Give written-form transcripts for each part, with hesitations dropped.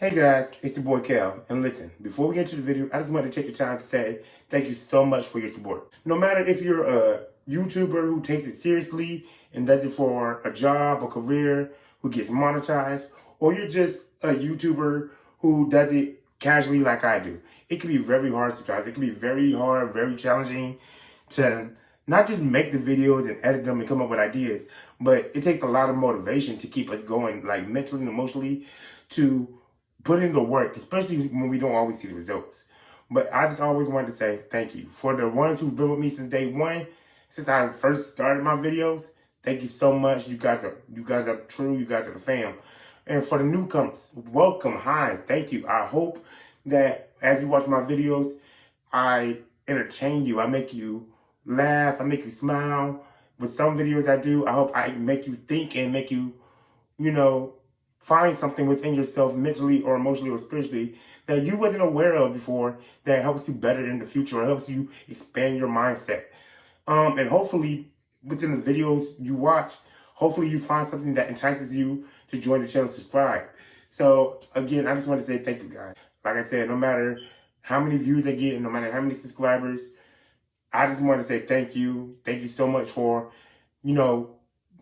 Hey guys, it's your boy Cal, and listen, before we get to the video, I just want to take the time to say thank you so much for your support. No matter if you're a YouTuber who takes it seriously and does it for a job or career, who gets monetized, or you're just a YouTuber who does it casually like I do. It can be very hard sometimes. It can be very hard, very challenging to not just make the videos and edit them and come up with ideas, but it takes a lot of motivation to keep us going, like mentally and emotionally, to put in the work, especially when we don't always see the results. But I just always wanted to say thank you. For the ones who've been with me since day one, since I first started my videos, thank you so much. You guys are true. You guys are the fam. And for the newcomers, welcome, hi, thank you. I hope that as you watch my videos, I entertain you. I make you laugh. I make you smile. With some videos I do, I hope I make you think and make you, find something within yourself mentally or emotionally or spiritually that you wasn't aware of before that helps you better in the future or helps you expand your mindset. And hopefully within the videos you watch, hopefully you find something that entices you to join the channel, subscribe. So again, I just want to say thank you guys. Like I said, no matter how many views I get and no matter how many subscribers, I just want to say thank you. Thank you so much for,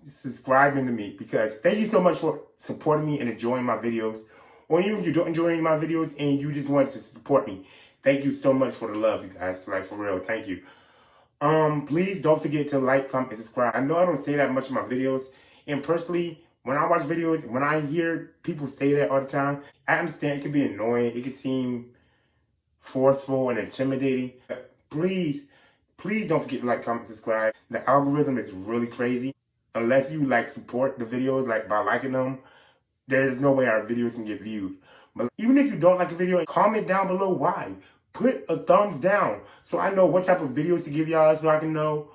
subscribing to me, because thank you so much for supporting me and enjoying my videos. Or even if you don't enjoy my videos and you just want to support me, thank you so much for the love, you guys. Like, for real, thank you. Please don't forget to like, comment, and subscribe. I know I don't say that much in my videos, and personally, when I watch videos, when I hear people say that all the time, I understand it can be annoying. It can seem forceful and intimidating. But please don't forget to like, comment, subscribe. The algorithm is really crazy. Unless you support the videos by liking them, there's no way our videos can get viewed. But even if you don't like a video, comment down below why. Put a thumbs down so I know what type of videos to give y'all, so I can know,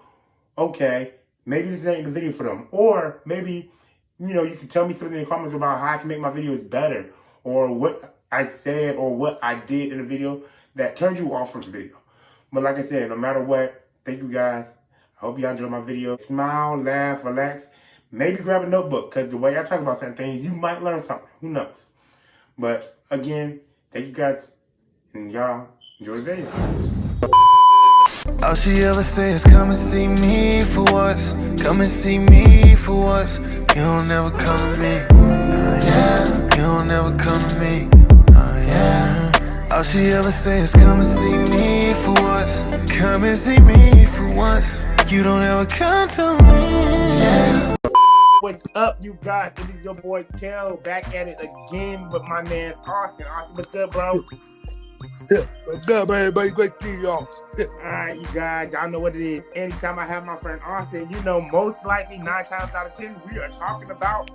okay, maybe this ain't the video for them. Or maybe, you can tell me something in the comments about how I can make my videos better, or what I said or what I did in the video that turned you off from the video. But like I said, no matter what, thank you guys. I hope y'all enjoy my video. Smile, laugh, relax. Maybe grab a notebook, because the way I talk about certain things, you might learn something. Who knows? But again, thank you guys. And y'all enjoy the video. All she ever say is come and see me for once. Come and see me for once. You don't ever come to me. Yeah. You don't ever come to me. Yeah. All she ever say is come and see me for once. Come and see me for once. You don't ever come to me. Yeah. What's up, you guys? It is your boy Kel back at it again with my man Austin. Austin, what's good, bro? Yeah, what's good, man? Everybody, great to see y'all. Alright, you guys, y'all know what it is. Anytime I have my friend Austin, most likely 9 times out of 10, we are talking about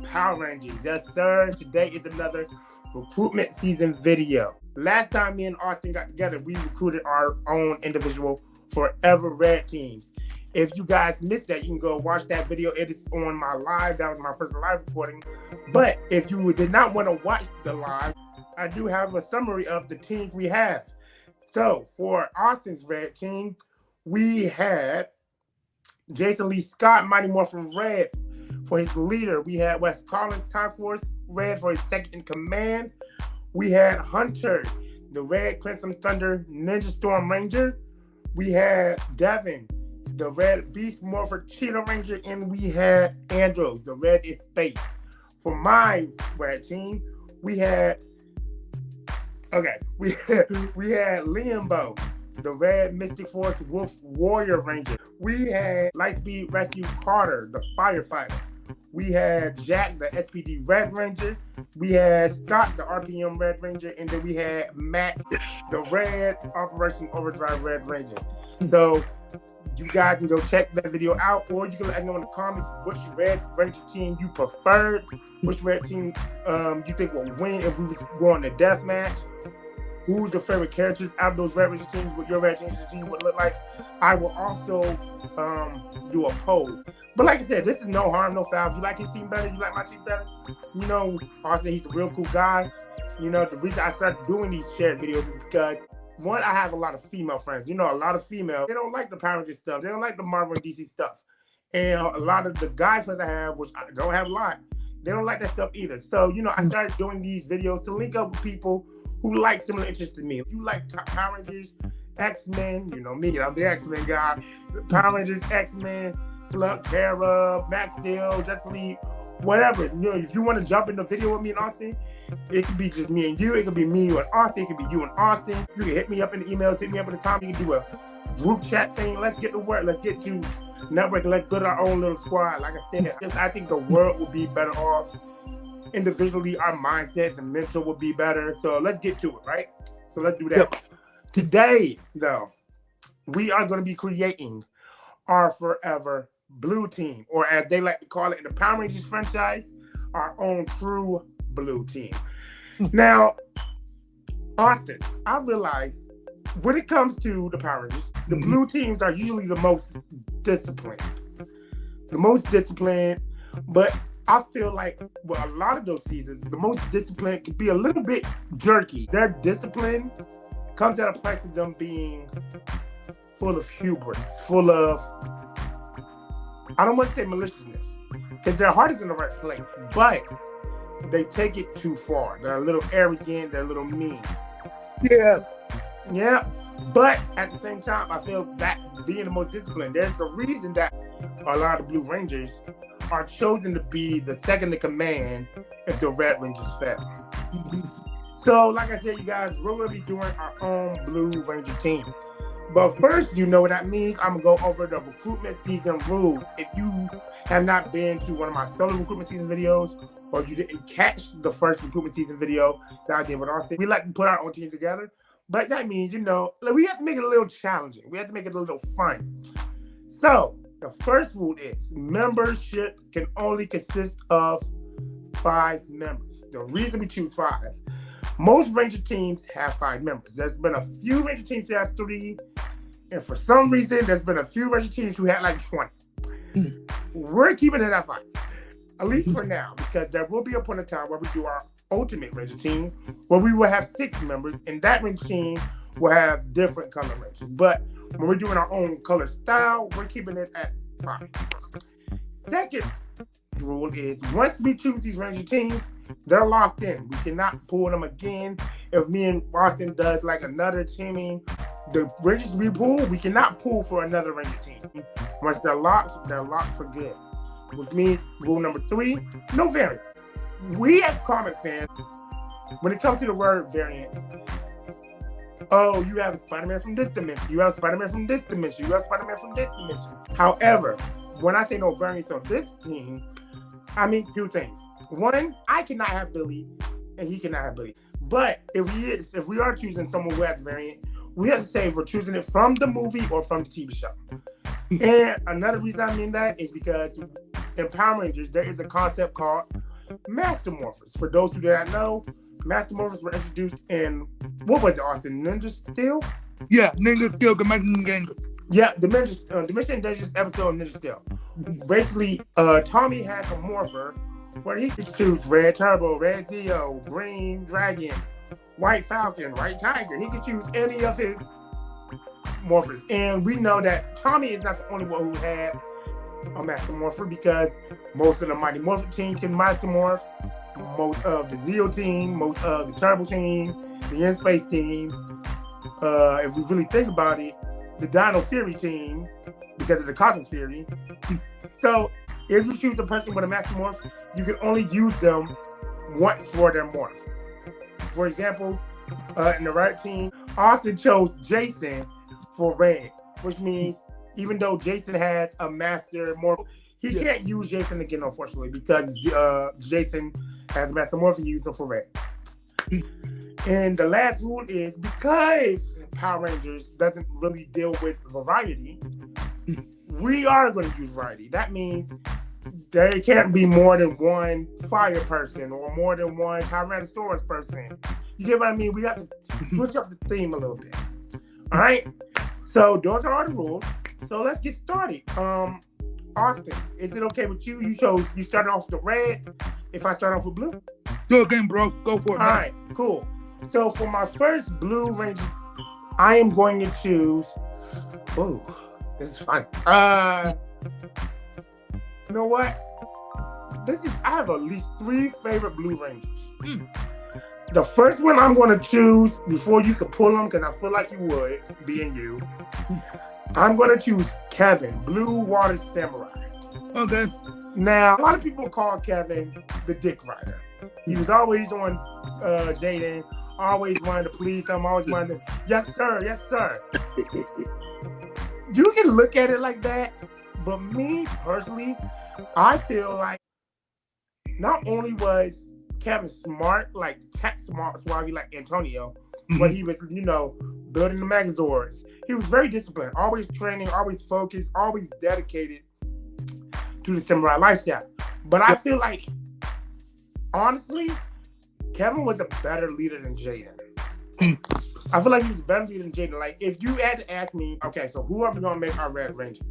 Power Rangers. Yes, sir. Today is another recruitment season video. Last time me and Austin got together, we recruited our own individual Forever Red teams. If you guys missed that, you can go watch that video. It is on my live. That was my first live recording. But if you did not want to watch the live, I do have a summary of the teams we have. So for Austin's Red team, we had Jason Lee Scott, Mighty Morphin Red, for his leader. We had Wes Collins, Time Force Red, for his second in command. We had Hunter, the Red Crimson Thunder Ninja Storm Ranger. We had Devin, the Red Beast Morpher Cheetah Ranger, and we had Andros, the Red is Space. For my Red team, we had Liambo, the Red Mystic Force Wolf Warrior Ranger. We had Lightspeed Rescue Carter, the Firefighter. We had Jack, the SPD Red Ranger. We had Scott, the RPM Red Ranger. And then we had Matt, the Red Operation Overdrive Red Ranger. So you guys can go check that video out, or you can let me know in the comments which Red Ranger team you preferred, which Red team you think will win if we was going to deathmatch. Who's your favorite characters out of those Red Ranger teams? What your Red Ranger team would look like? I will also do a poll. But like I said, this is no harm, no foul. If you like his team better, you like my team better. Austin, he's a real cool guy. The reason I started doing these shared videos is because, one, I have a lot of female friends. A lot of females, they don't like the Power Ranger stuff. They don't like the Marvel and DC stuff. And a lot of the guy friends I have, which I don't have a lot, They don't like that stuff either. So, you know, I started doing these videos to link up with people who like similar interests to me. If you like Power Rangers, X-Men, you know me, I'm the X-Men guy. Power Rangers, X-Men, Slug, Terra, Max Steel, Justice League, whatever. You know, if you want to jump in the video with me and Austin, it could be just me and you. It could be me, you, and Austin. It could be you and Austin. You can hit me up in the emails, hit me up in the comments. You can do a group chat thing. Let's get to work. Let's get to networking. Let's build our own little squad. Like I said, I think the world will be better off individually. Our mindsets and mental will be better. So let's get to it, right? So let's do that. Yep. Today, though, we are going to be creating our forever blue team, or as they like to call it in the Power Rangers franchise, our own true blue team. Now, Austin, I realized when it comes to the Power Rangers, the blue teams are usually the most disciplined. But I feel like, well, a lot of those seasons, the most disciplined can be a little bit jerky. Their discipline comes at a price of them being full of hubris, full of, I don't want to say maliciousness, because their heart is in the right place, but they take it too far. They're a little arrogant, they're a little mean. Yeah, but at the same time, I feel that being the most disciplined, there's a reason that a lot of Blue Rangers are chosen to be the second in command if the Red Rangers fail. So, like I said, you guys, we're going to be doing our own Blue Ranger team. But first, you know what that means. I'm going to go over the recruitment season rules. If you have not been to one of my solo recruitment season videos, or you didn't catch the first recruitment season video that I did with Austin, we like to put our own teams together. But that means, you know, we have to make it a little challenging. We have to make it a little fun. So, the first rule is membership can only consist of 5 members. The reason we choose 5, most Ranger teams have 5 members. There's been a few Ranger teams who have 3, and for some reason, there's been a few Ranger teams who had like 20. We're keeping it at 5, at least for now, because there will be a point in time where we do our ultimate Ranger team, where we will have 6 members, and that Ranger team will have different color Rangers. But when we're doing our own color style, we're keeping it at 5. Second rule is once we choose these Ranger teams, they're locked in. We cannot pull them again. If me and Austin does like another teaming, the Rangers we pull, we cannot pull for another Ranger team. Once they're locked for good. Which means rule number 3, no variants. We as comic fans, when it comes to the word variant, oh, you have a Spider-Man from this dimension, you have a Spider-Man from this dimension, you have a Spider-Man from this dimension. However, when I say no variants on this team, I mean 2 things. 1, I cannot have Billy, and he cannot have Billy. But if we are choosing someone who has variant, we have to say if we're choosing it from the movie or from the TV show. And another reason I mean that is because in Power Rangers, there is a concept called Master Morphers. For those who do not know, Master Morphers were introduced in, what was it, Austin? Ninja Steel? Yeah, Ninja Steel Dimension Danger. Yeah, Dimension Dangerous episode of Ninja Steel. Basically, Tommy has a morpher where he could choose Red Turbo, Red Zeo, Green Dragon, White Falcon, White Tiger. He could choose any of his morphers. And we know that Tommy is not the only one who had a Master Morpher, because most of the Mighty Morphin team can Master Morph. Most of the Zeo team, most of the Turbo team, the In-Space team. If we really think about it, the Dino Fury team, because of the Cosmic Fury. So, if you choose a person with a Master Morph, you can only use them once for their morph. For example, in the Red team, Austin chose Jason for Red, which means even though Jason has a Master Morph, he can't use Jason again, unfortunately, because Jason has a Master Morph and use him for Red. And the last rule is because Power Rangers doesn't really deal with variety, we are going to use variety. That means there can't be more than one fire person or more than one Tyrannosaurus person. You get what I mean? We have to switch up the theme a little bit. All right? So those are all the rules. So let's get started. Austin, is it okay with you? You started off with the red. If I start off with blue? Good game, bro. Go for it. All right, cool. So for my first Blue Ranger, I am going to choose. Oh, this is fun. You know what? I have at least 3 favorite Blue Rangers. The first one I'm going to choose before you can pull them, because I feel like you would, being you. I'm going to choose Kevin, Blue Water Samurai. Okay. Now, a lot of people call Kevin the Dick Rider. He was always on Jaden, always wanted to please him, always wanted to, yes sir, yes sir. You can look at it like that, but me personally, I feel like not only was Kevin smart, like tech smart, swaggy like Antonio, but he was, building the Megazords. He was very disciplined, always training, always focused, always dedicated to the samurai lifestyle. But I feel like, honestly, Kevin was a better leader than Jaden. I feel like he was a better leader than Jaden. Like, if you had to ask me, okay, so who are we going to make our Red Ranger?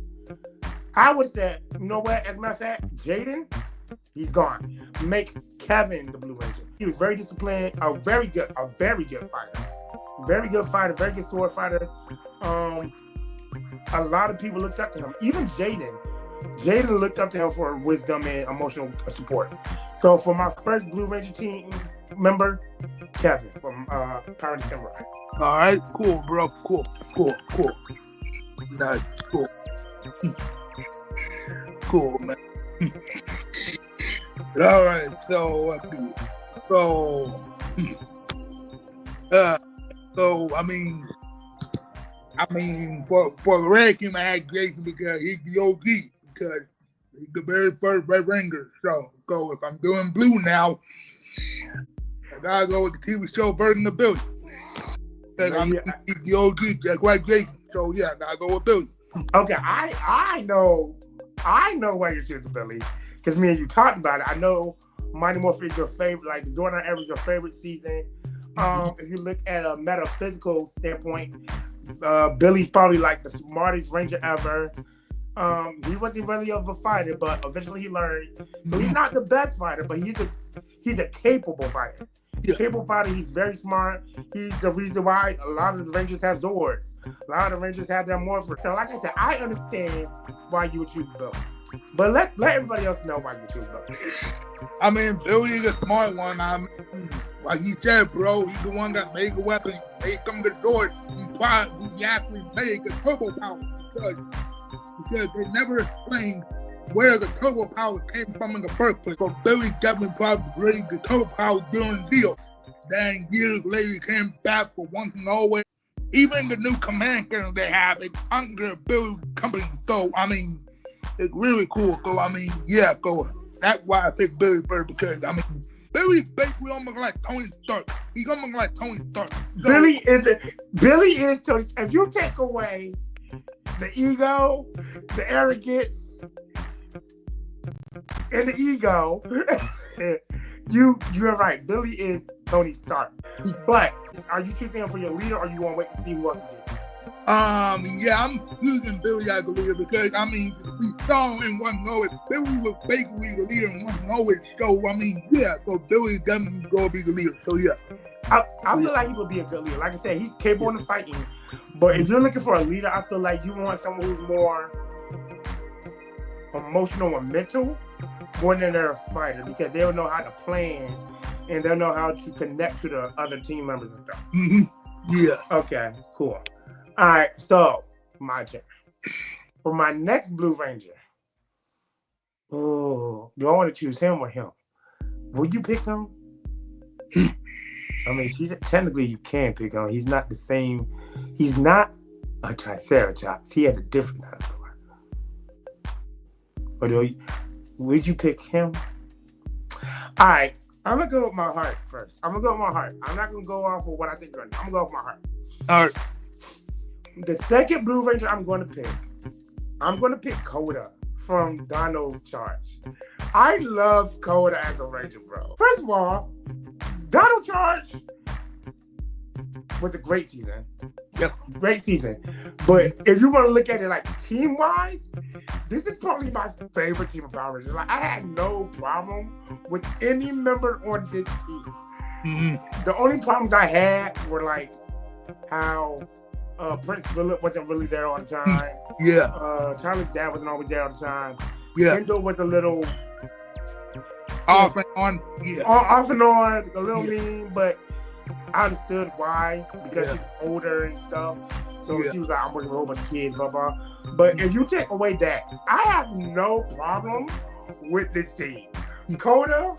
I would say, you know what, as a matter of fact, Jaden, he's gone. Make Kevin the Blue Ranger. He was very disciplined, a very good fighter. Very good fighter, very good sword fighter. A lot of people looked up to him. Even Jaden looked up to him for wisdom and emotional support. So for my first Blue Ranger team member, Kevin from Power of the Samurai. All right, cool, bro. Cool. Nice, cool. Cool, man. All right, so for the Red King, I had Jason because he's the OG, because he's the very first Red Ranger. So if I'm doing Blue now, I gotta go with the TV show version of Billy. Because he's the OG, just like Jason. So yeah, I gotta go with Billy. Okay, I know why you're choosing Billy, because me and you talked about it. I know Mighty Morphin is your favorite, like Zordon Era is your favorite season. If you look at a metaphysical standpoint, Billy's probably like the smartest Ranger ever. He wasn't really of a fighter, but eventually he learned. So he's not the best fighter, but he's a capable fighter. Yeah. Capable fighter. He's very smart. He's the reason why a lot of the Rangers have Zords. A lot of the Rangers have their Morphers. So like I said, I understand why you would choose Billy. But let everybody else know why you choose Billy. I mean, Billy is a smart one. I mean, like he said, bro, he's the one that made the weapon, made some of the doors. He actually made the turbo power because they never explained where the turbo power came from in the first place. So Billy definitely probably created the turbo power during the deal. Then years later, he came back for once and always. Even the new command center they have, it's under Billy company. So, I mean, it's really cool. So, I mean, yeah, so that's why I picked Billy first, because, I mean, Billy's basically almost like Tony Stark. He's almost like Tony Stark. So, Billy is Tony. If you take away the ego, the arrogance, and the ego, you're right. Billy is Tony Stark. But are you choosing him for your leader, or you want to wait to see who else you get? Yeah, I'm choosing Billy as the leader because, I mean, we saw in One Always, Billy was basically the leader in One Always. So, I mean, yeah, so Billy is definitely going to be the leader. So, yeah. I feel like he would be a good leader. Like I said, he's capable of fighting. But if you're looking for a leader, I feel like you want someone who's more emotional and mental more than they're a fighter, because they'll know how to plan and they'll know how to connect to the other team members and stuff. Mm-hmm. Yeah. Okay, cool. All right, so my turn. For my next Blue Ranger, do I want to choose him or him? Will you pick him? I mean, technically you can pick him. He's not the same. He's not a triceratops. He has a different dinosaur. But would you pick him? All right, I'm going to go with my heart first. I'm not going to go off of what I think right now. I'm going to go with my heart. All right. The second Blue Ranger I'm going to pick Koda from Dino Charge. I love Koda as a Ranger, bro. First of all, Dino Charge was a great season. Yep. Great season. But if you want to look at it like team-wise, this is probably my favorite team of Power Rangers. Like, I had no problem with any member on this team. Mm-hmm. The only problems I had were like how Prince Philip wasn't really there all the time. Yeah. Charlie's dad wasn't always there all the time. Yeah. Kendall was a little Off and on, yeah. Off and on, a little Yeah. mean, but I understood why, because she was older and stuff. So she was like, I'm working with a whole bunch of kids, blah, blah. But if you take away that, I have no problem with this team. Koda,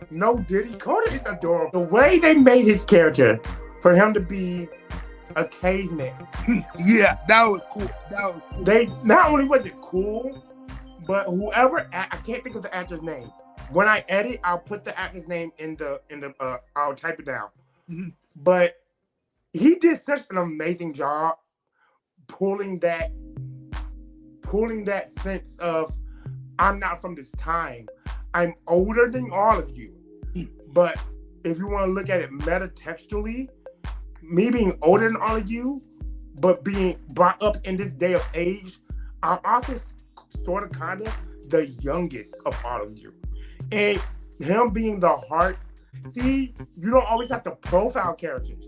no Diddy. Koda is adorable. The way they made his character for him to be a caveman. Yeah, that was cool. That was cool. They not only was it cool, but whoever I can't think of the actor's name. When I edit, I'll put the actor's name in the I'll type it down. Mm-hmm. But he did such an amazing job pulling that sense of I'm not from this time. I'm older than all of you. But if you want to look at it metatextually, me being older than all of you, but being brought up in this day of age, I'm also sort of kind of the youngest of all of you. And him being the heart, see, you don't always have to profile characters.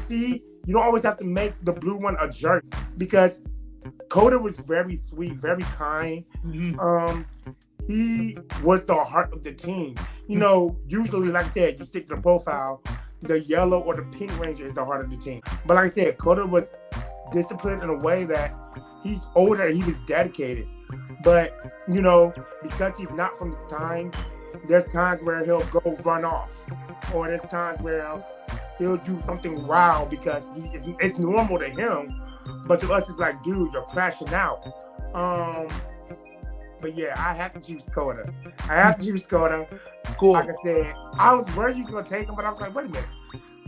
See, you don't always have to make the blue one a jerk, because Koda was very sweet, very kind. Mm-hmm. He was the heart of the team. You know, usually, like I said, you stick to the profile, the yellow or the pink ranger is the heart of the team. But like I said, Koda was disciplined in a way that he's older and he was dedicated. But, you know, because he's not from this time, there's times where he'll go run off. Or there's times where he'll do something wild because it's normal to him. But to us, it's like, dude, you're crashing out. But yeah, I have to choose Koda. Cool. Like I said, I was worried he was going to take him, but I was like, wait a minute.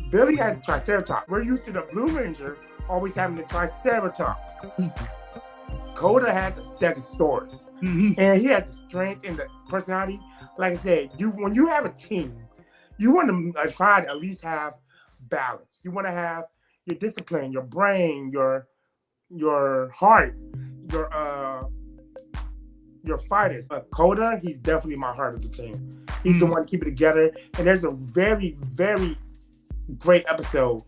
Billy has a triceratops. We're used to the Blue Ranger always having the triceratops. Koda has a stegosaurus. Mm-hmm. And he has the strength and the personality. Like I said, when you have a team, you want to try to at least have balance. You want to have your discipline, your brain, your heart, your fighters. But Koda, he's definitely my heart of the team. He's the one to keep it together. And there's a very, very great episode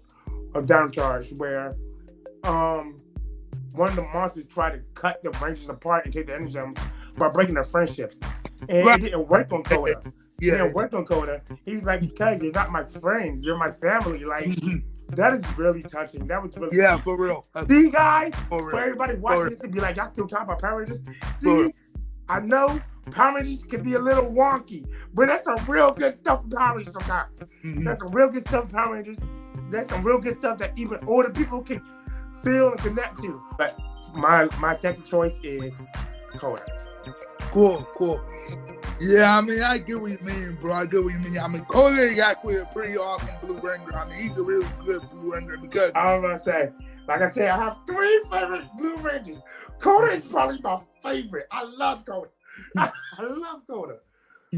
of Down Charge where one of the monsters tried to cut the Rangers apart and take the energy gems by breaking their friendships. And it didn't work on Koda. It didn't work on Koda. He was like, because you're not my friends, you're my family. Like, that is really touching. That was really touching. For real. See, guys, for everybody watching this and be like, y'all still talking about Power Rangers? See, I know Power Rangers can be a little wonky, but that's some real good stuff from Power Rangers sometimes. Mm-hmm. That's some real good stuff from Power Rangers. That's some real good stuff that even older people can feel and connect to. But my second choice is Koda. Cool. Yeah, I mean, I get what you mean, bro. I get what you mean. I mean, Koda is actually a pretty awesome Blue Ranger. I mean, he's a really good Blue Ranger because... I was going to say, like I said, I have 3 favorite Blue Rangers. Koda is probably my favorite. I love Koda. I love Koda.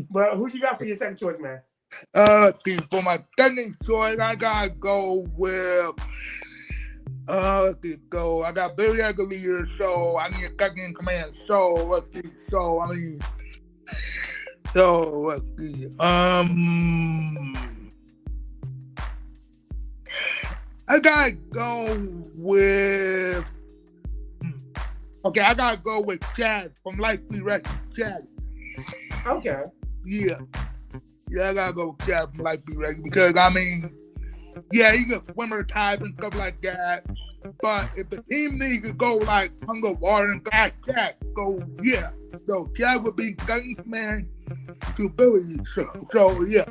But who you got for your second choice, man? For my second choice, I gotta go with... I got Billy as a leader, so I need a second in command. So let's see. I gotta go with. Okay, I gotta go with Chad from Lightspeed Rescue. Chad. Okay. Yeah, I gotta go with Chad from Lightspeed Rescue because I mean. Yeah, he could swimmer type and stuff like that. But if the team needs to go like underwater and act Chad, so yeah. So Chad would be gunning man to Billy. So yeah.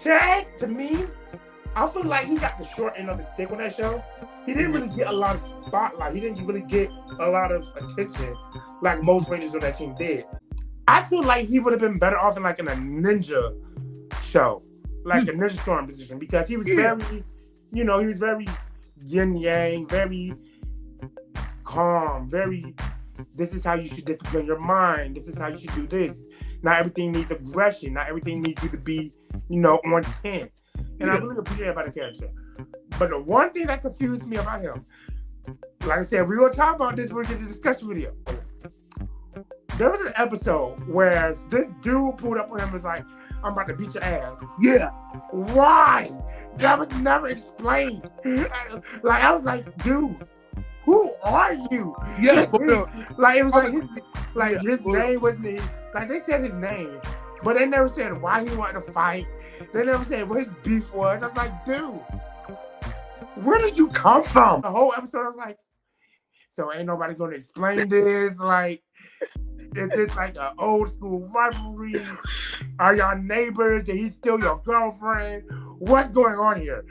Chad, to me, I feel like he got the short end of the stick on that show. He didn't really get a lot of spotlight. He didn't really get a lot of attention like most Rangers on that team did. I feel like he would have been better off in a ninja show. Like a Ninja Storm position, because he was very, he was very yin yang, very calm, very, this is how you should discipline your mind, this is how you should do this. Not everything needs aggression, not everything needs you to be, on 10. And I really appreciate about the character. But the one thing that confused me about him, like I said, we're going to talk about this when we get to the discussion video. There was an episode where this dude pulled up on him and was like, I'm about to beat your ass. Yeah. Why? That was never explained. I was like, dude, who are you? Yeah, for real. Like it was like his for name wasn't like they said his name, but they never said why he wanted to fight. They never said what his beef was. I was like, dude, where did you come from? The whole episode, I was like, so ain't nobody gonna explain this? Like, is this like an old school rivalry? Are y'all neighbors? Did he steal your girlfriend? What's going on here?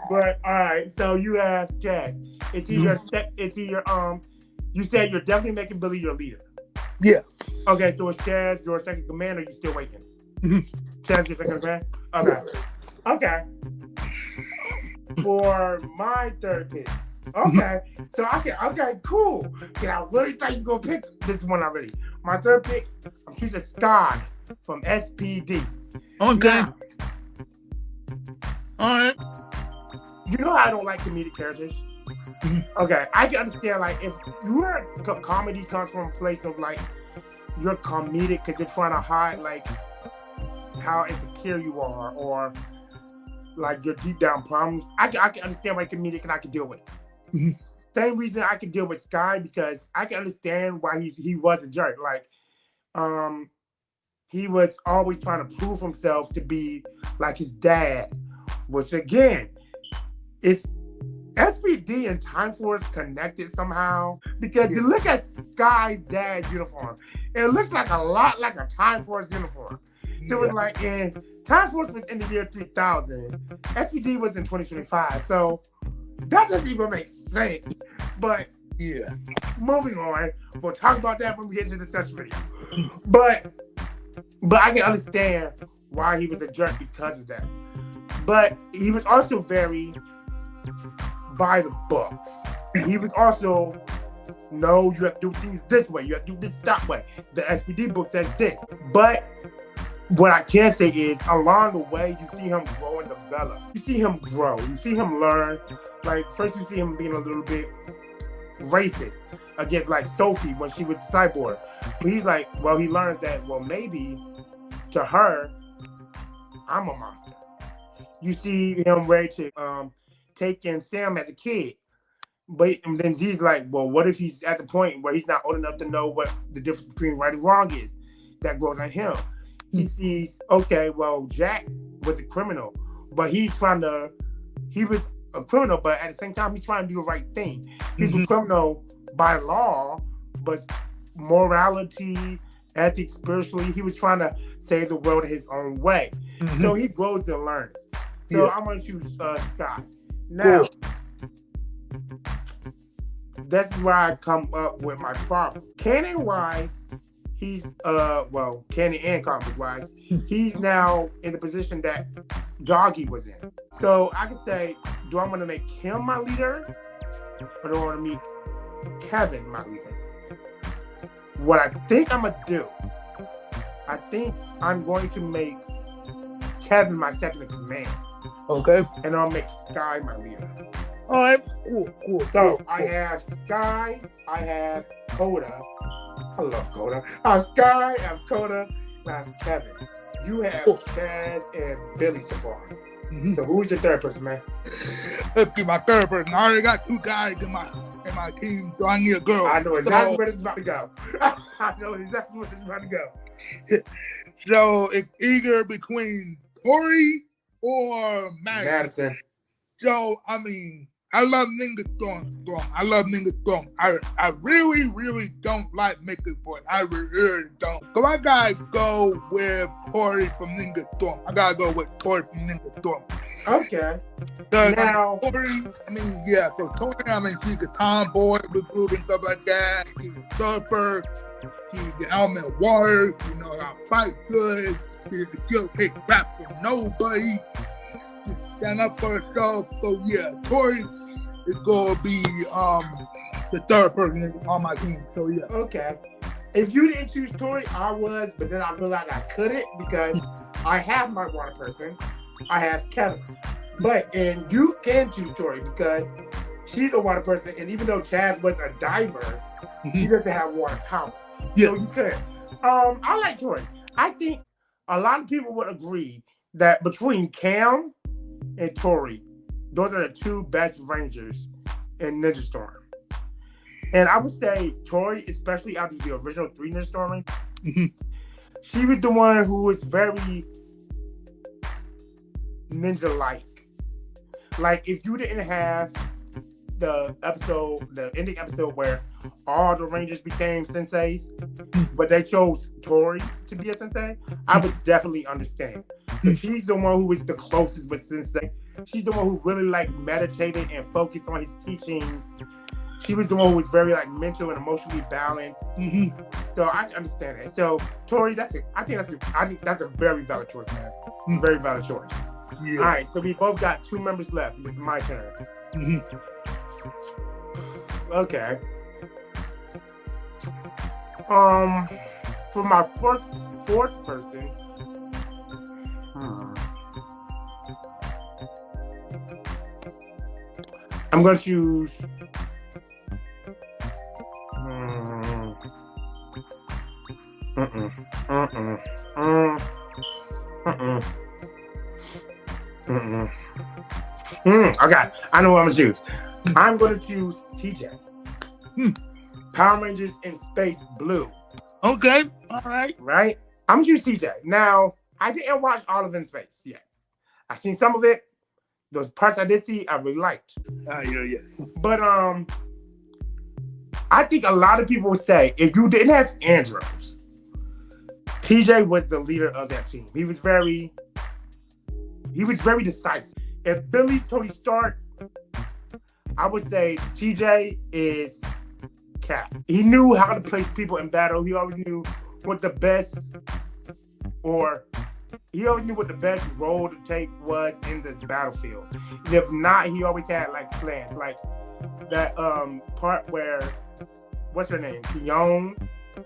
But all right, so you have Chaz. Is he your you said you're definitely making Billy your leader. Yeah. Okay, so is Chaz your second command, or you still waiting? Chaz your second command? Okay. Okay. For my third pick. Okay. So okay, cool. I really thought you was gonna pick this one already. My third pick, I'm choosing Sky from SPD. Okay. Now, all right. You know how I don't like comedic characters? Okay, I can understand, like, if your comedy comes from a place of, like, you're comedic because you're trying to hide, like, how insecure you are, or, like, your deep down problems. I can understand why you're comedic and I can deal with it. Same reason I can deal with Sky, because I can understand why he was a jerk. Like, he was always trying to prove himself to be like his dad, which, again, it's SPD and Time Force connected somehow, because you look at Sky's dad's uniform, it looks like a lot like a Time Force uniform. So it's like, and Time Force was in the year 3000, SPD was in 2025, so that doesn't even make sense. But yeah, moving on, we'll talk about that when we get into the discussion video. But I can understand why he was a jerk because of that. But he was also very by the books. He was also, no, you have to do things this way. You have to do this that way. The SPD book says this. But what I can say is, along the way, you see him grow and develop. You see him grow. You see him learn. Like, first you see him being a little bit racist against, like, Sophie when she was a cyborg. But he's like, well, he learns that, well, maybe to her, I'm a monster. You see him ready to take in Sam as a kid. But then he's like, well, what if he's at the point where he's not old enough to know what the difference between right and wrong is? That grows on him. He sees, okay, well, Jack was a criminal, but he was a criminal, but at the same time, he's trying to do the right thing. He's a criminal by law, but morality, ethics, spiritually, he was trying to save the world in his own way. So he grows and learns. So I'm going to choose Scott. Now, this is where I come up with my problem. Canon-wise, he's, canon and comic-wise, he's now in the position that Doggy was in. So I can say, do I want to make him my leader, or do I want to make Kevin my leader? What I think I'm going to do, I think I'm going to make Kevin my second in command. Okay. And I'll make Sky my leader. All right. Cool. So I have Sky, I have Koda. I love Koda. I have Sky, I have Koda, and I have Kevin. You have Chaz and Billy so far. So who's your third person, man? Let's get my third person. I already got two guys in my team, so I need a girl. I know exactly where this is about to go. I know exactly where this is about to go. So it's either between Tori or Madison. So, I mean, I love Ninja Storm. I love Ninja Storm. I really, really don't like Mickey's voice. I really don't. So I gotta go with Tori from Ninja Storm. Okay. Now, Tori, so Tori, she's a tomboy with group and stuff like that. She's a surfer. She's the element warrior. You know how to fight good. She'll take crap from nobody. She stand up for herself. So yeah, Tori is gonna be the third person on my team. So yeah. Okay. If you didn't choose Tori, I was, but then I feel like I couldn't because I have my water person. I have Kevin. And you can choose Tori because she's a water person, and even though Chaz was a diver, he doesn't have water powers. Yeah. So you could. I like Tori. I think a lot of people would agree that between Cam and Tori, those are the two best Rangers in Ninja Storm. And I would say Tori, especially after the original 3 Ninja Storming, she was the one who was very ninja-like. Like, if you didn't have the ending episode where all the Rangers became senseis, but they chose Tori to be a sensei, I would definitely understand. But she's the one who is the closest with sensei. She's the one who really like meditated and focused on his teachings. She was the one who was very like mental and emotionally balanced. So I understand that. So Tori, I think that's a very valid choice, man. Very valid choice. Yeah. All right, so we both got 2 members left. It's my turn. Okay. For my fourth person. I'm gonna choose. Okay, I know what I'm gonna choose. I'm gonna choose TJ. Power Rangers in Space Blue. Okay, all right. Right? I'm gonna choose TJ. Now, I didn't watch all of In Space yet. I've seen some of it. Those parts I did see, I really liked. Yeah. But I think a lot of people would say if you didn't have Andros, TJ was the leader of that team. He was very decisive. If Billy's Tony Stark, I would say TJ is Cap. He knew how to place people in battle. He always knew what the best role to take was in the battlefield. And if not, he always had like plans. Like that part where what's her name? Kyone?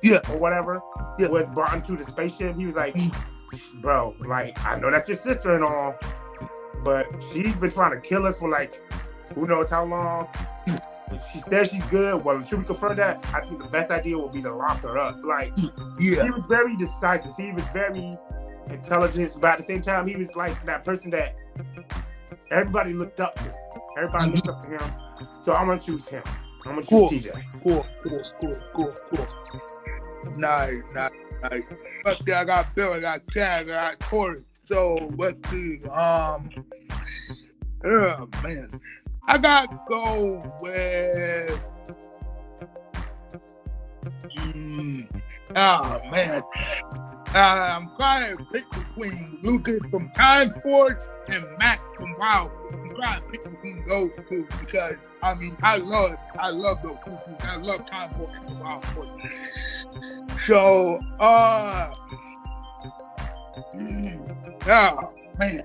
Yeah. Or whatever. Yeah. Was brought into the spaceship. He was like, bro, like, I know that's your sister and all, but she's been trying to kill us for like who knows how long. She says she's good. Well, until we confirm that, I think the best idea would be to lock her up. Like, he was very decisive. He was very intelligent, but at the same time, he was like that person that everybody looked up to. Everybody looked up to him. So I'm gonna choose him. I'm gonna choose TJ. Cool. Nice. Let's see, I got Bill, I got Chad, I got Tori. So let's see. Oh man. I gotta go with man. I'm trying to pick between Lucas from Time Force and Max from WoW. I'm trying to pick between those two because I mean I love those two. I love Time Force and WoW Force. So man.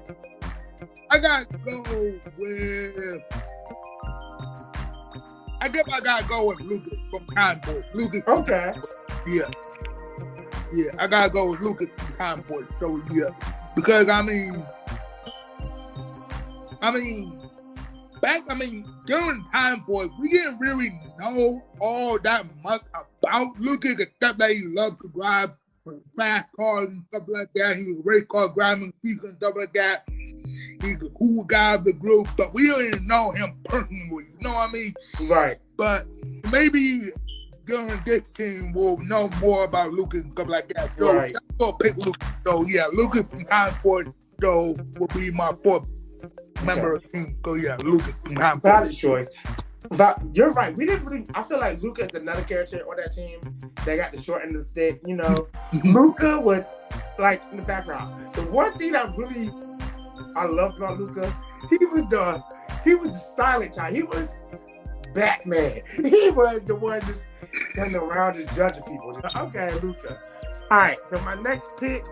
I gotta go with Lucas from Time Force. Lucas. Okay. Yeah, I gotta go with Lucas from Time Force. So yeah, because I mean, during Time Force, we didn't really know all that much about Lucas, except that he loved to drive fast cars and stuff like that. He was a race car driving people and stuff like that. He's a cool guy of the group, but we don't even know him personally. You know what I mean? Right. But maybe during this team we'll know more about Lucas and stuff like that. So right. I'm gonna pick Lucas. So yeah, Lucas from Time Force will be my 4th member of the team. So yeah, Lucas from Time Force. Valid choice. But you're right. We didn't really. I feel like Luca is another character on that team that got the short end of the stick. You know, Luca was like in the background. The one thing that I loved about Luca, he was the silent type. He was Batman. He was the one just standing around just judging people. Okay, Luca. All right. So my next pick.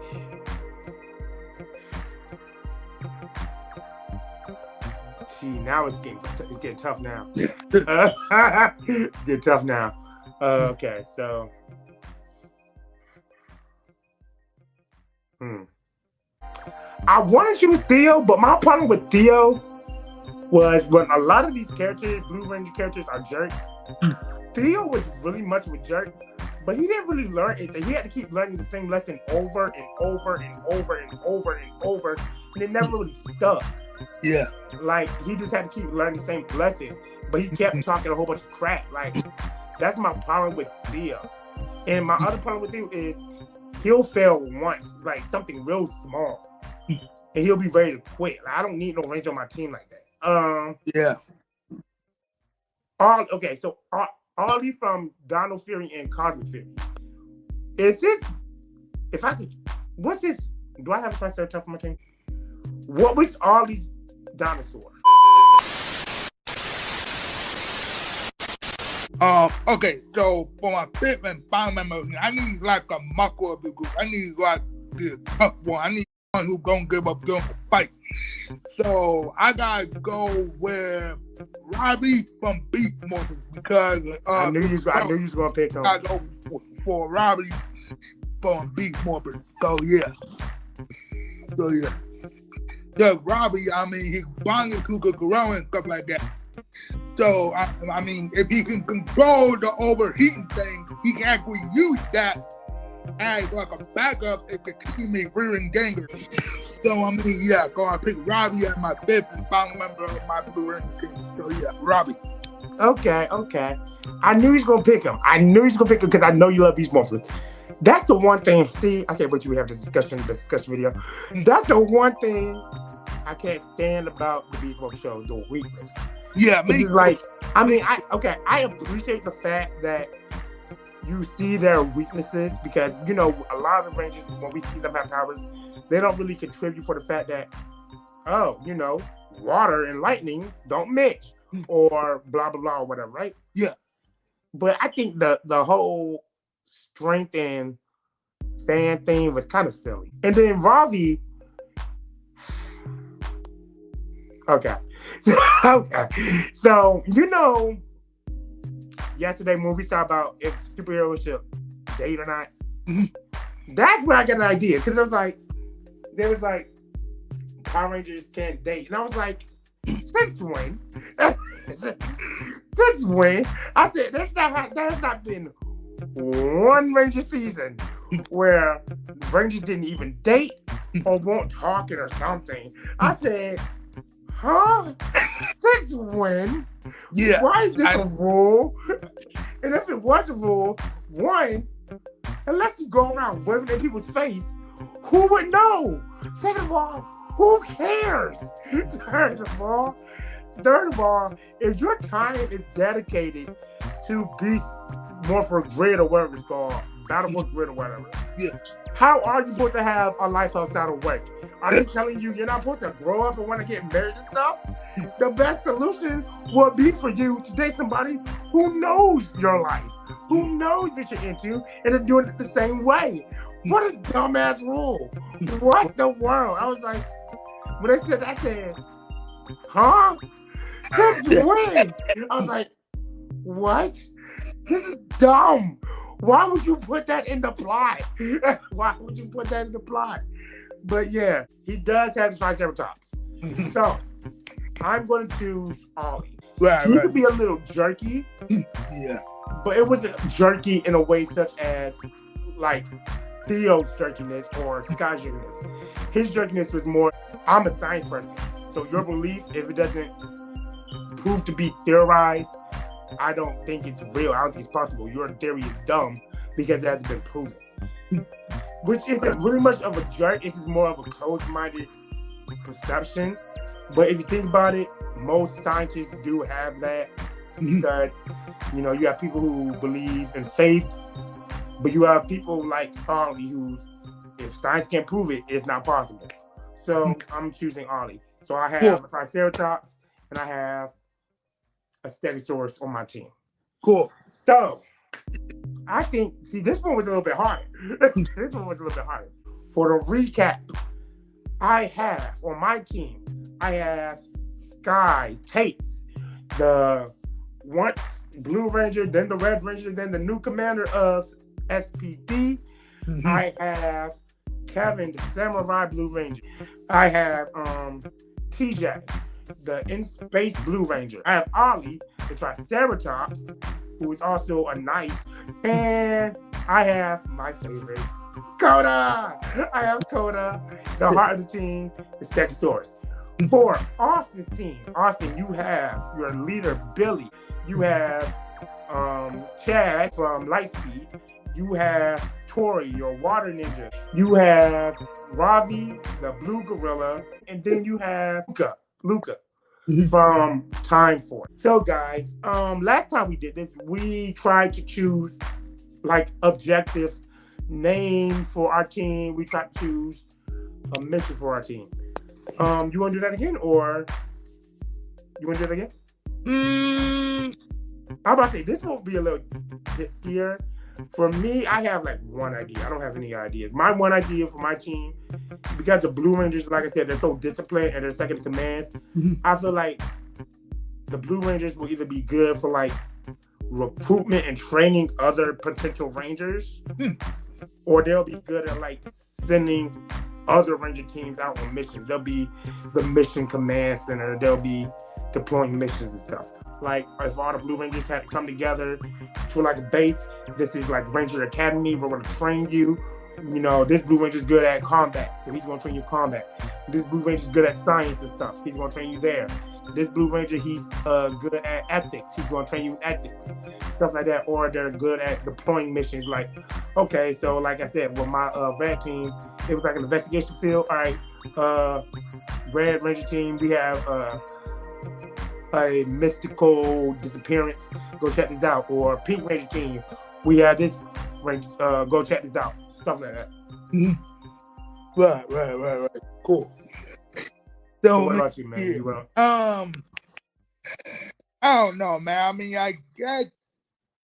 Now it's getting tough now. It's getting tough now. Okay, so I wanted to choose Theo, but my problem with Theo was when a lot of these characters, Blue Ranger characters, are jerks. Theo was really much of a jerk, but he didn't really learn anything. He had to keep learning the same lesson over and over and over and over and over, and it never really stuck. Yeah. Like, he just had to keep learning the same lesson, but he kept talking a whole bunch of crap. Like, that's my problem with Theo. And my other problem with Theo is he'll fail once, like something real small, and he'll be ready to quit. Like, I don't need no range on my team like that. Yeah. So Ollie from Dino Fury and Cosmic Fury. Is this, if I could, what's this? Do I have a Triceratops on my team? What was Ollie's dinosaur? Okay, so for my fitment final member, I need like a mucker of the group. I need like the tough one. I need one who don't give up, don't fight. So I gotta go with Ravi from Beast Morphers because I knew you was gonna pick him. I go for Ravi from Beast Morphers. So yeah. Yeah, Ravi, I mean, he's bonding to grow and stuff like that. So, I mean, if he can control the overheating thing, he can actually use that as like a backup if the team is rearing danger. So, I mean, yeah, so I pick Ravi as my fifth and final member of my Blue Ranger team. So, yeah, Ravi. Okay. I knew he was going to pick him. Because I know you love Beast Morphers. That's the one thing. See, I can't wait till we have the discussion video. That's the one thing I can't stand about the Beast Morphers show, the weakness. Yeah, me. It's like, I mean, I appreciate the fact that you see their weaknesses because, you know, a lot of the Rangers, when we see them have powers, they don't really contribute for the fact that, oh, you know, water and lightning don't mix or blah, blah, blah, or whatever, right? Yeah. But I think the whole strength and fan thing was kind of silly. And then Ravi, okay. So, you know, yesterday when we talked about if superheroes should date or not, that's where I got an idea. Because there was like, Power Rangers can't date. And I was like, since when? Since when? I said, there's not been one Ranger season where Rangers didn't even date or won't talk it or something. I said, huh? Since when? Yeah. Why is this a rule? And if it was a rule, one, unless you go around waving in people's face, who would know? Second of all, who cares? Third of all, if your time is dedicated to Beast Morpher Grid or whatever it's called, Battlegrod Grid or whatever. Yeah. How are you supposed to have a life outside of work? Are they telling you you're not supposed to grow up and want to get married and stuff? The best solution would be for you to date somebody who knows your life, who knows what you're into, and are doing it the same way. What a dumbass rule. What the world? I was like, when they said that, I said, huh? Since when? I was like, what? This is dumb. Why would you put that in the plot? Why would you put that in the plot? But yeah, he does have the Triceratops. So, I'm going to choose Ollie. He could be a little jerky. Yeah. But it wasn't jerky in a way such as, like, Theo's jerkiness or Sky's jerkiness. His jerkiness was more, I'm a science person. So your belief, if it doesn't prove to be theorized, I don't think it's real. I don't think it's possible. Your theory is dumb because it hasn't been proven. Which isn't really much of a jerk. It's just more of a closed-minded perception. But if you think about it, most scientists do have that because, you know, you have people who believe in faith, but you have people like Ollie who, if science can't prove it, it's not possible. So I'm choosing Ollie. So I have a Triceratops and I have a stegosaurus on my team. Cool. So, I think, see, this one was a little bit harder. For the recap, I have, on my team, I have Sky, Tate, the once Blue Ranger, then the Red Ranger, then the new commander of SPD. I have Kevin, the Samurai Blue Ranger. I have TJ, the In-Space Blue Ranger. I have Ollie, the Triceratops, who is also a knight. And I have my favorite, Koda. I have Koda, the heart of the team, the Stegosaurus. For Austin's team, Austin, you have your leader, Billy. You have Chad from Lightspeed. You have Tori, your water ninja. You have Ravi, the blue gorilla. And then you have Luca from Time Force. So guys, last time we did this, we tried to choose like objective name for our team. We tried to choose a mission for our team. You want to do that again, or you want to do it again? I'm about to say this will be a little here. For me, I have like one idea. I don't have any ideas. My one idea for my team, because the Blue Rangers, like I said, they're so disciplined and they're second in commands. I feel like the Blue Rangers will either be good for like recruitment and training other potential Rangers, or they'll be good at like sending other Ranger teams out on missions. They'll be the mission command center. They'll be deploying missions and stuff. Like if all the Blue Rangers had to come together to like a base, this is like Ranger Academy. We're going to train you. You know, this Blue Ranger's good at combat, so he's going to train you combat. This Blue Ranger's good at science and stuff. He's going to train you there. This Blue Ranger, he's good at ethics. He's going to train you in ethics, stuff like that. Or they're good at deploying missions. Like, okay, so like I said, with my red team, it was like an investigation field. All right, red Ranger team, we have a mystical disappearance. Go check this out. Or pink Ranger team, we have this Ranger. Go check this out. Stuff like that. Right. Cool. So what about you, man? I don't know, man. I mean, I guess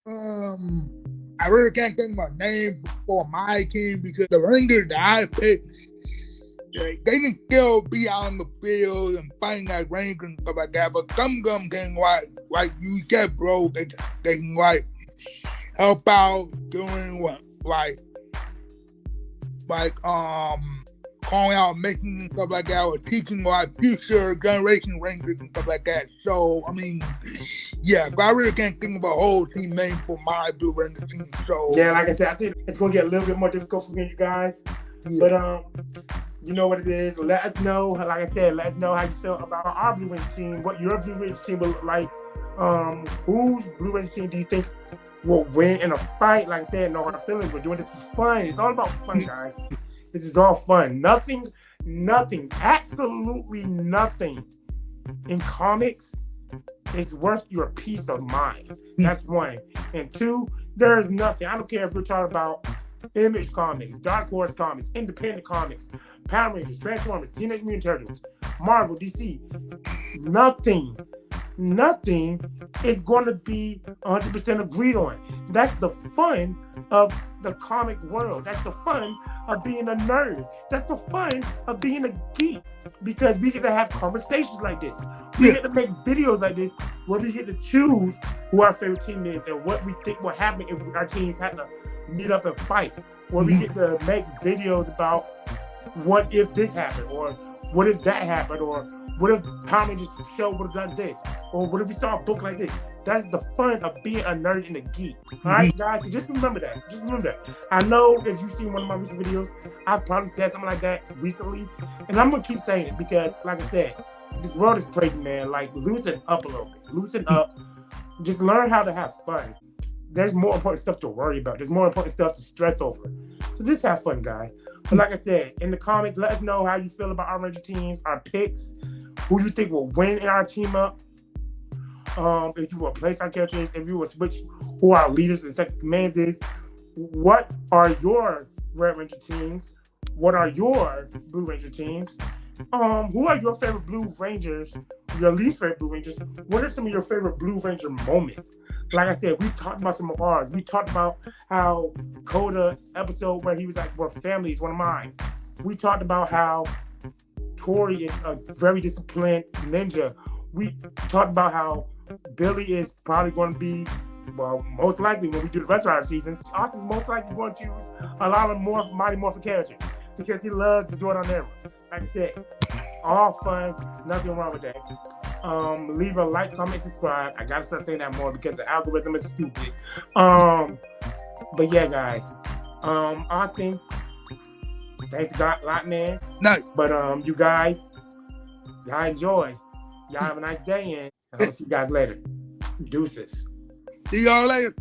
I really can't think of a name for my team because the Rangers that I picked, they can still be out in the field and fighting like Rangers and stuff like that. But some of them can like you said, bro. They can like help out doing what calling out missions and stuff like that, or teaching like future generation Rangers and stuff like that. So I mean, yeah, but I really can't think of a whole team name for my Blue Ranger team. So yeah, like I said, I think it's gonna get a little bit more difficult for you guys. Yeah. But you know what it is. Let us know. Like I said, let us know how you feel about our Blue Ranger team. What your Blue Ranger team will look like. Whose Blue Ranger team do you think will win in a fight? Like I said, no hard feelings. We're doing this for fun. It's all about fun, guys. This is all fun. Nothing, absolutely nothing in comics is worth your peace of mind. That's one. And two, there's nothing. I don't care if we're talking about Image Comics, Dark Horse Comics, Independent Comics, Power Rangers, Transformers, Teenage Mutant Turtles, Marvel, DC. Nothing is going to be 100% agreed on. That's the fun of the comic world. That's the fun of being a nerd. That's the fun of being a geek, because we get to have conversations like this. We get to make videos like this where we get to choose who our favorite team is and what we think will happen if our teams have to meet up and fight. Where we get to make videos about what if this happened, or what if that happened, or what if Power Rangers show would have done this, or what if we saw a book like this. That's the fun of being a nerd and a geek. All right, guys, so just remember that. I know if you've seen one of my recent videos, I've probably said something like that recently, and I'm going to keep saying it because, like I said, this world is crazy, man. Like, loosen up a little bit. Loosen up. Just learn how to have fun. There's more important stuff to worry about. There's more important stuff to stress over. So just have fun, guys. But like I said, in the comments, let us know how you feel about our Ranger teams, our picks, who you think will win in our team up. If you will place our characters, if you will switch who our leaders and second commands is. What are your Red Ranger teams? What are your Blue Ranger teams? Who are your favorite Blue Rangers? Your least favorite Blue Rangers? What are some of your favorite Blue Ranger moments? Like I said, we talked about some of ours. We talked about how Koda episode where he was like, we're family is one of mine. We talked about how Tori is a very disciplined ninja. We talked about how Billy is probably going to be, well, most likely when we do the rest of our seasons, Austin's most likely going to use a lot of more Mighty Morphin characters because he loves to do it on there. Like I said, all fun, nothing wrong with that. Leave a like, comment, subscribe. I gotta start saying that more because the algorithm is stupid. But yeah, guys. Austin, thanks a lot, man. No. But you guys, Y'all enjoy. Y'all have a nice day, and I'll see you guys later. Deuces. See y'all later.